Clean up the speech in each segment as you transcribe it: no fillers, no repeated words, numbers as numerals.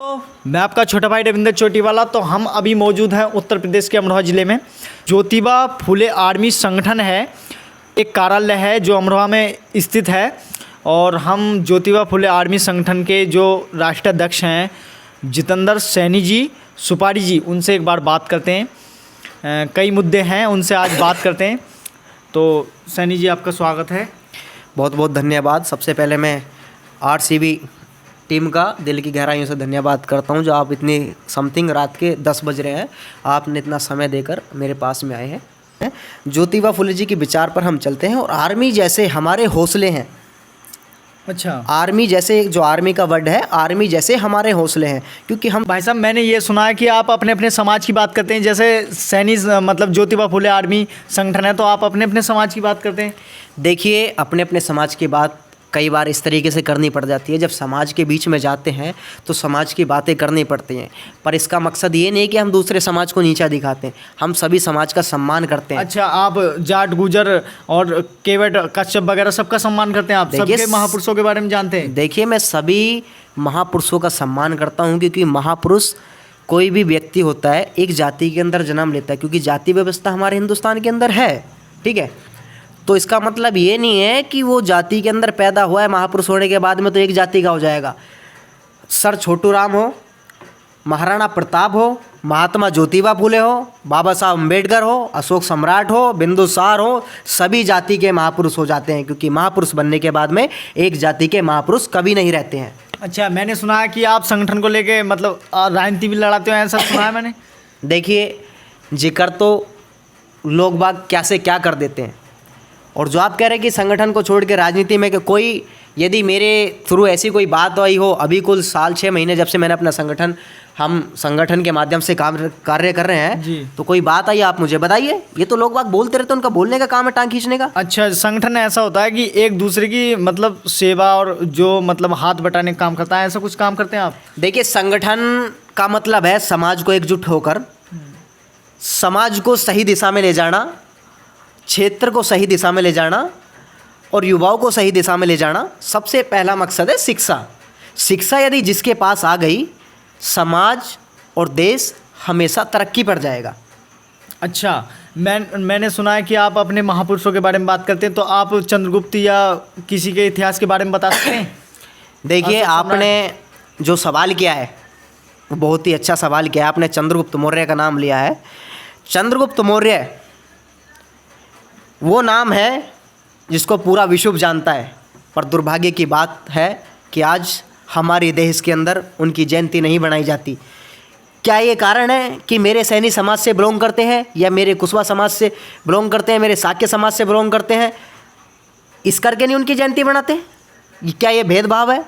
तो मैं आपका छोटा भाई रविंद्र चोटीवाला। तो हम अभी मौजूद हैं उत्तर प्रदेश के अमरोहा ज़िले में। ज्योतिबा फुले आर्मी संगठन है, एक कार्यालय है जो अमरोहा में स्थित है। और हम ज्योतिबा फुले आर्मी संगठन के जो राष्ट्राध्यक्ष हैं जितेंद्र सैनी जी सुपारी जी, उनसे एक बार बात करते हैं। कई मुद्दे हैं, उनसे आज बात करते हैं। तो सैनी जी, आपका स्वागत है। बहुत बहुत धन्यवाद। सबसे पहले मैं आरसीबी टीम का दिल की गहराइयों से धन्यवाद करता हूं, जो आप इतनी समथिंग रात के 10 बज रहे हैं, आपने इतना समय देकर मेरे पास में आए हैं। ज्योतिबा फुले जी के विचार पर हम चलते हैं। और आर्मी जैसे हमारे हौसले हैं। अच्छा, आर्मी जैसे, जो आर्मी का वर्ड है, आर्मी जैसे हमारे हौसले हैं। क्योंकि हम भाई साहब, मैंने ये सुना है कि आप अपने अपने समाज की बात करते हैं। जैसे सैनी मतलब ज्योतिबा फुले आर्मी संगठन है, तो आप अपने अपने समाज की बात करते हैं। देखिए, अपने अपने समाज की बात कई बार इस तरीके से करनी पड़ जाती है। जब समाज के बीच में जाते हैं तो समाज की बातें करनी पड़ती हैं, पर इसका मकसद ये नहीं कि हम दूसरे समाज को नीचा दिखाते हैं। हम सभी समाज का सम्मान करते हैं। अच्छा, आप जाट, गुजर और केवट, कश्यप वगैरह सबका सम्मान करते हैं। आप सबके महापुरुषों के बारे में जानते हैं। देखिए, मैं सभी महापुरुषों का सम्मान करता हूँ, क्योंकि महापुरुष कोई भी व्यक्ति होता है एक जाति के अंदर जन्म लेता है, क्योंकि जाति व्यवस्था हमारे हिंदुस्तान के अंदर है। ठीक है, तो इसका मतलब ये नहीं है कि वो जाति के अंदर पैदा हुआ है, महापुरुष होने के बाद में तो एक जाति का हो जाएगा। सर छोटू राम हो, महाराणा प्रताप हो, महात्मा ज्योतिबा फुले हो, बाबा साहब अम्बेडकर हो, अशोक सम्राट हो, बिंदुसार हो, सभी जाति के महापुरुष हो जाते हैं, क्योंकि महापुरुष बनने के बाद में एक जाति के महापुरुष कभी नहीं रहते हैं। अच्छा, मैंने सुना है कि आप संगठन को लेके मतलब राजनीति भी लड़ाते हो, ऐसा सुना है मैंने। देखिए, जिक्र तो लोग बाग क्या से क्या कर देते हैं। और जो आप कह रहे हैं कि संगठन को छोड़ के राजनीति में, कि कोई यदि मेरे थ्रू ऐसी कोई बात आई हो, अभी कुल साल 6 महीने जब से मैंने अपना संगठन, हम संगठन के माध्यम से कार्य कर रहे हैं जी, तो कोई बात आई आप मुझे बताइए। ये तो लोग बाग बोलते रहते हैं, उनका बोलने का काम है टांग खींचने का। अच्छा, संगठन ऐसा होता है कि एक दूसरे की मतलब सेवा और जो मतलब हाथ बटाने का काम करता है, ऐसा कुछ काम करते हैं आप? देखिए, संगठन का मतलब है समाज को एकजुट होकर समाज को सही दिशा में ले जाना, क्षेत्र को सही दिशा में ले जाना और युवाओं को सही दिशा में ले जाना। सबसे पहला मकसद है शिक्षा। शिक्षा यदि जिसके पास आ गई, समाज और देश हमेशा तरक्की पर जाएगा। अच्छा, मैंने सुना है कि आप अपने महापुरुषों के बारे में बात करते हैं, तो आप चंद्रगुप्त या किसी के इतिहास के बारे में बता सकते हैं? देखिए, आपने जो सवाल किया है वो बहुत ही अच्छा सवाल किया है। आपने चंद्रगुप्त मौर्य का नाम लिया है। चंद्रगुप्त मौर्य वो नाम है जिसको पूरा विश्व जानता है, पर दुर्भाग्य की बात है कि आज हमारे देश के अंदर उनकी जयंती नहीं बनाई जाती। क्या ये कारण है कि मेरे सैनी समाज से बिलोंग करते हैं, या मेरे कुशवा समाज से बिलोंग करते हैं, मेरे साक्य समाज से बिलोंग करते हैं, इस करके नहीं उनकी जयंती बनाते? क्या ये भेदभाव है?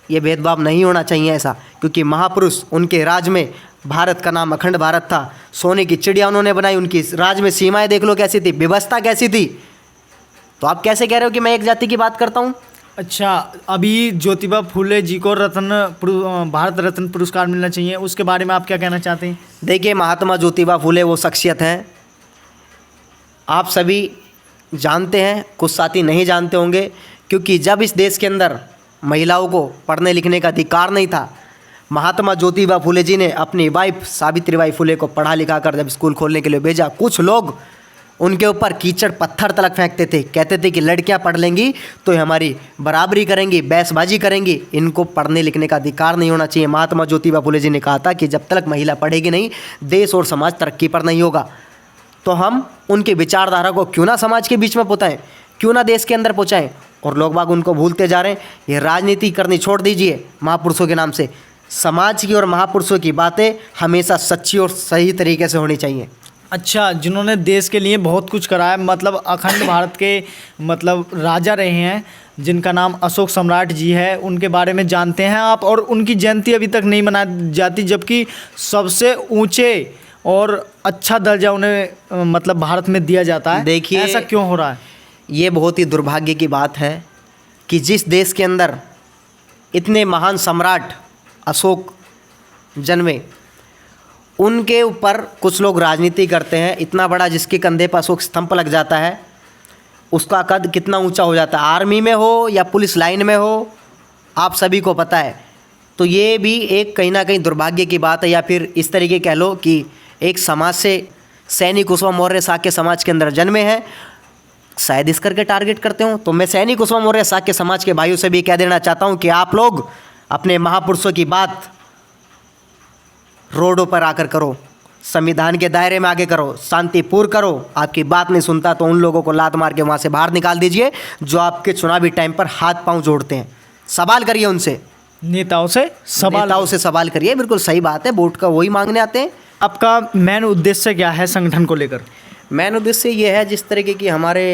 ये भेदभाव नहीं होना चाहिए ऐसा, क्योंकि महापुरुष, उनके राज में भारत का नाम अखंड भारत था। सोने की चिड़िया उन्होंने बनाई। उनकी राज में सीमाएं देख लो कैसी थी, व्यवस्था कैसी थी। तो आप कैसे कह रहे हो कि मैं एक जाति की बात करता हूँ? अच्छा, अभी ज्योतिबा फुले जी को भारत रत्न पुरस्कार मिलना चाहिए, उसके बारे में आप क्या कहना चाहते हैं? देखिए, महात्मा ज्योतिबा फुले वो शख्सियत हैं, आप सभी जानते हैं, कुछ साथी नहीं जानते होंगे, क्योंकि जब इस देश के अंदर महिलाओं को पढ़ने लिखने का अधिकार नहीं था, महात्मा ज्योतिबा फुले जी ने अपनी वाइफ सावित्रीबाई फुले को पढ़ा लिखा कर जब स्कूल खोलने के लिए भेजा, कुछ लोग उनके ऊपर कीचड़ पत्थर तलक फेंकते थे। कहते थे कि लड़कियां पढ़ लेंगी तो हमारी बराबरी करेंगी, बैसबाजी करेंगी, इनको पढ़ने लिखने का अधिकार नहीं होना चाहिए। महात्मा ज्योतिबा फुले जी ने कहा था कि जब तक महिला पढ़ेगी नहीं, देश और समाज तरक्की पर नहीं होगा। तो हम उनकी विचारधारा को क्यों ना समाज के बीच में पहुँचाएँ, क्यों ना देश के अंदर पहुँचाएँ, और लोग बाग उनको भूलते जा रहे हैं। ये राजनीति करनी छोड़ दीजिए महापुरुषों के नाम से। समाज की और महापुरुषों की बातें हमेशा सच्ची और सही तरीके से होनी चाहिए। अच्छा, जिन्होंने देश के लिए बहुत कुछ करा है, मतलब अखंड भारत के मतलब राजा रहे हैं, जिनका नाम अशोक सम्राट जी है, उनके बारे में जानते हैं आप? और उनकी जयंती अभी तक नहीं मनाई जाती, जबकि सबसे ऊंचे और अच्छा दर्जा उन्हें मतलब भारत में दिया जाता है। देखिए, ऐसा क्यों हो रहा है? ये बहुत ही दुर्भाग्य की बात है कि जिस देश के अंदर इतने महान सम्राट अशोक जन्मे, उनके ऊपर कुछ लोग राजनीति करते हैं। इतना बड़ा जिसके कंधे पर अशोक स्तंभ लग जाता है, उसका कद कितना ऊंचा हो जाता है। आर्मी में हो या पुलिस लाइन में हो, आप सभी को पता है। तो तो ये भी एक कहीं ना कहीं दुर्भाग्य की बात है, या फिर इस तरीके कह लो कि एक समाज से सैनी कुशवाहा मौर्य शाक्य समाज के अंदर जन्मे हैं, शायद इस करके टारगेट करते हो। तो मैं सैनी कुशवाहा मौर्य शाक्य समाज के भाइयों से भी कह देना चाहता हूँ कि आप लोग अपने महापुरुषों की बात रोडों पर आकर करो, संविधान के दायरे में आगे करो, शांतिपूर्ण करो। आपकी बात नहीं सुनता तो उन लोगों को लात मार के वहाँ से बाहर निकाल दीजिए जो आपके चुनावी टाइम पर हाथ पांव जोड़ते हैं। सवाल करिए उनसे, नेताओं से सवाल करिए। बिल्कुल सही बात है, वोट का वही मांगने आते हैं। आपका मेन उद्देश्य क्या है संगठन को लेकर? मेन उद्देश्य ये है, जिस तरीके की हमारे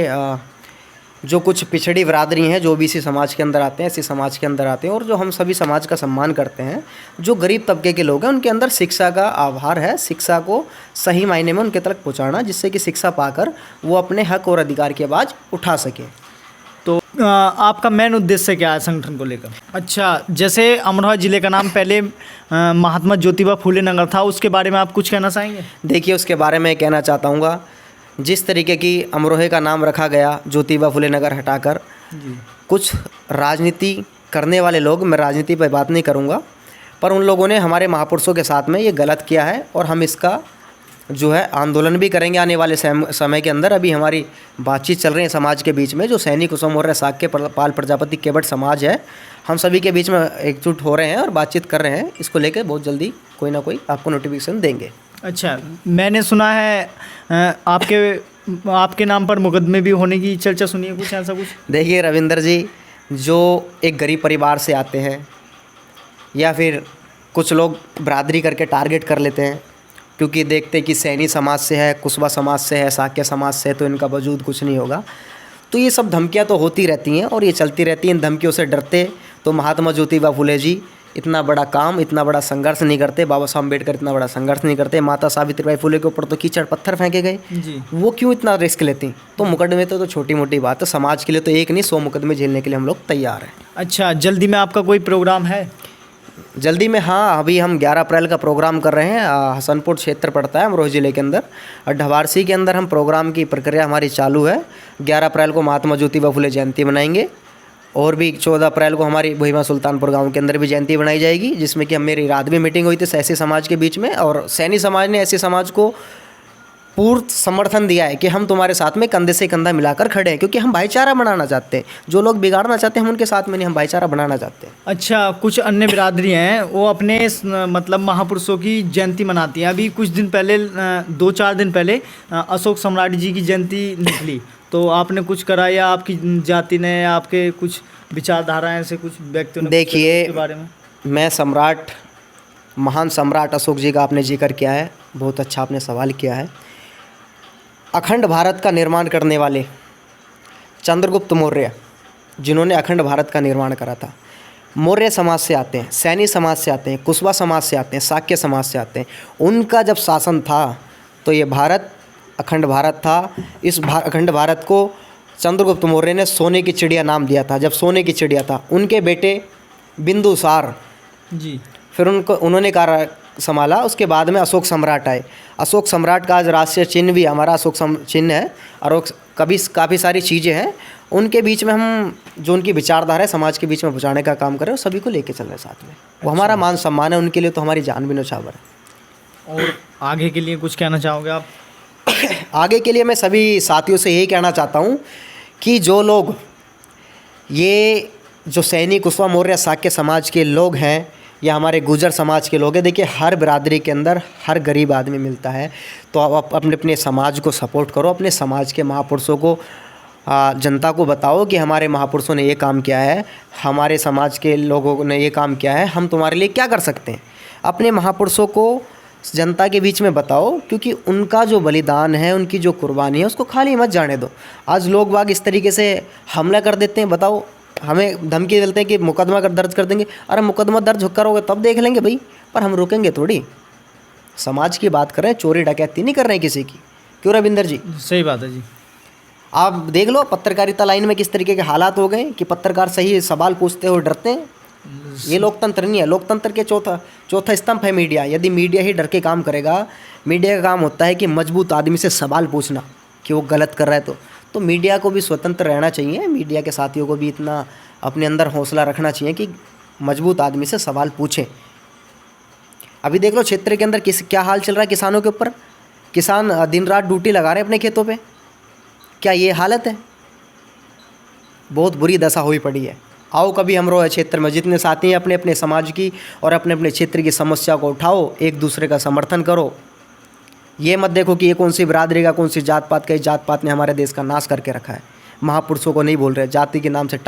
जो कुछ पिछड़ी बिरादरी हैं, जो ओबीसी समाज के अंदर आते हैं, ऐसे समाज के अंदर आते हैं, और जो हम सभी समाज का सम्मान करते हैं, जो गरीब तबके के लोग हैं, उनके अंदर शिक्षा का आभार है। शिक्षा को सही मायने में उनके तक पहुंचाना, जिससे कि शिक्षा पाकर वो अपने हक और अधिकार की आवाज़ उठा सके। तो आपका मेन उद्देश्य क्या है संगठन को लेकर? अच्छा, जैसे अमरोहा ज़िले का नाम पहले महात्मा ज्योतिबा फूले नगर था, उसके बारे में आप कुछ कहना चाहेंगे? देखिए, उसके बारे में कहना चाहता हूँ, जिस तरीके की अमरोहे का नाम रखा गया ज्योतिबा फूले नगर हटाकर, कुछ राजनीति करने वाले लोग, मैं राजनीति पर बात नहीं करूँगा, पर उन लोगों ने हमारे महापुरुषों के साथ में ये गलत किया है, और हम इसका जो है आंदोलन भी करेंगे आने वाले समय के अंदर। अभी हमारी बातचीत चल रही है समाज के बीच में, जो सैनी कुशवाहा मौर्य शाक्य पाल प्रजापति केवट समाज है, हम सभी के बीच में एकजुट हो रहे हैं और बातचीत कर रहे हैं। इसको लेकर बहुत जल्दी कोई ना कोई आपको नोटिफिकेशन देंगे। अच्छा, मैंने सुना है आपके नाम पर मुकदमे भी होने की चर्चा सुनी है, कुछ ऐसा कुछ? देखिए रविंदर जी, जो एक गरीब परिवार से आते हैं, या फिर कुछ लोग बरादरी करके टारगेट कर लेते हैं, क्योंकि देखते कि सैनी समाज से है, कुशवाहा समाज से है, शाक्य समाज से है, तो इनका वजूद कुछ नहीं होगा। तो ये सब धमकियाँ तो होती रहती हैं और ये चलती रहती हैं। इन धमकियों से डरते तो महात्मा ज्योतिबा फूले जी इतना बड़ा काम, इतना बड़ा संघर्ष नहीं करते, बाबा साहब अम्बेडकर इतना बड़ा संघर्ष नहीं करते, माता सावित्रीबाई फूले के ऊपर तो कीचड़ पत्थर फेंके गए जी। वो क्यों इतना रिस्क लेती? तो मुकदमे तो छोटी मोटी बात है, समाज के लिए तो एक नहीं 100 मुकदमे झेलने के लिए हम लोग तैयार हैं। अच्छा, जल्दी में आपका कोई प्रोग्राम है? जल्दी में, हाँ, अभी हम 11 अप्रैल का प्रोग्राम कर रहे हैं। हसनपुर क्षेत्र पड़ता है अमरोहा ज़िले के अंदर, और ढवारसी के अंदर हम प्रोग्राम की प्रक्रिया हमारी चालू है। 11 अप्रैल को महात्मा ज्योतिबा फूले जयंती मनाएंगे, और भी 14 अप्रैल को हमारी भुईमा सुल्तानपुर गांव के अंदर भी जयंती बनाई जाएगी, जिसमें कि मेरी रात में मीटिंग हुई थी ऐसे समाज के बीच में, और सैनी समाज ने ऐसे समाज को पूर्ण समर्थन दिया है कि हम तुम्हारे साथ में कंधे से कंधा मिलाकर खड़े हैं, क्योंकि हम भाईचारा बनाना चाहते हैं। जो लोग बिगाड़ना चाहते हैं हम उनके साथ में नहीं, हम भाईचारा बनाना चाहते हैं। अच्छा, कुछ अन्य बिरादरी हैं वो अपने मतलब महापुरुषों की जयंती मनाती हैं। अभी कुछ दिन पहले 2-4 दिन पहले अशोक सम्राट जी की जयंती निकली, तो आपने कुछ करा या आपकी जाति ने, आपके कुछ विचारधाराएं से कुछ व्यक्तियों ने? देखिए, के बारे में मैं सम्राट, महान सम्राट अशोक जी का आपने जिक्र किया है, बहुत अच्छा आपने सवाल किया है। अखंड भारत का निर्माण करने वाले चंद्रगुप्त मौर्य, जिन्होंने अखंड भारत का निर्माण करा था, मौर्य समाज से आते हैं, सैनी समाज से आते हैं, कुशवाहा समाज से आते हैं, शाक्य समाज से आते हैं। उनका जब शासन था तो ये भारत अखंड भारत था। इस अखंड भारत को चंद्रगुप्त मौर्य ने सोने की चिड़िया नाम दिया था। जब सोने की चिड़िया था, उनके बेटे बिंदुसार जी, फिर उन्होंने कार्य संभाला। उसके बाद में अशोक सम्राट आए। अशोक सम्राट का आज राष्ट्रीय चिन्ह भी हमारा अशोक चिन्ह है, और काफ़ी सारी चीज़ें हैं उनके बीच में। हम जो उनकी विचारधारा है समाज के बीच में पहुँचाने का काम कर रहे हैं, सभी को लेके चल रहे हैं साथ में। वो हमारा मान सम्मान है, उनके लिए तो हमारी जान भी न्यौछावर है। और आगे के लिए कुछ कहना चाहोगे आप? आगे के लिए मैं सभी साथियों से यही कहना चाहता हूँ कि जो लोग ये जो सैनी कुशवाहा मौर्य शाक्य समाज के लोग हैं, या हमारे गुर्जर समाज के लोग हैं, देखिए हर बिरादरी के अंदर हर गरीब आदमी मिलता है। तो आप अपने अपने समाज को सपोर्ट करो, अपने समाज के महापुरुषों को, जनता को बताओ कि हमारे महापुरुषों ने ये काम किया है, हमारे समाज के लोगों ने ये काम किया है, हम तुम्हारे लिए क्या कर सकते हैं। अपने महापुरुषों को जनता के बीच में बताओ, क्योंकि उनका जो बलिदान है, उनकी जो कुर्बानी है, उसको खाली मत जाने दो। आज लोग बाग इस तरीके से हमला कर देते हैं, बताओ, हमें धमकी देते हैं कि मुकदमा दर्ज कर देंगे। अरे मुकदमा दर्ज करोगे तब देख लेंगे भाई, पर हम रुकेंगे थोड़ी। समाज की बात कर रहे हैं, चोरी डकैती नहीं कर रहे हैं किसी की। क्यों रविंदर जी? सही बात है जी। आप देख लो पत्रकारिता लाइन में किस तरीके के हालात हो गए कि पत्रकार सही सवाल पूछते हो डरते हैं। ये लोकतंत्र नहीं है। लोकतंत्र के चौथा स्तंभ है मीडिया। यदि मीडिया ही डर के काम करेगा, मीडिया का काम होता है कि मजबूत आदमी से सवाल पूछना कि वो गलत कर रहा है, तो मीडिया को भी स्वतंत्र रहना चाहिए। मीडिया के साथियों को भी इतना अपने अंदर हौसला रखना चाहिए कि मजबूत आदमी से सवाल पूछें। अभी देख लो क्षेत्र के अंदर क्या हाल चल रहा है किसानों के ऊपर। किसान दिन रात ड्यूटी लगा रहे हैं अपने खेतों पे। क्या ये हालत है? बहुत बुरी दशा हुई पड़ी है। आओ कभी हमरो क्षेत्र में जितने साथी हैं अपने अपने समाज की और अपने अपने क्षेत्र की समस्या को उठाओ, एक दूसरे का समर्थन करो। ये मत देखो कि ये कौन सी बिरादरी का, कौन सी जात पात का। जात पात ने हमारे देश का नाश करके रखा है। महापुरुषों को नहीं बोल रहे, जाति के नाम से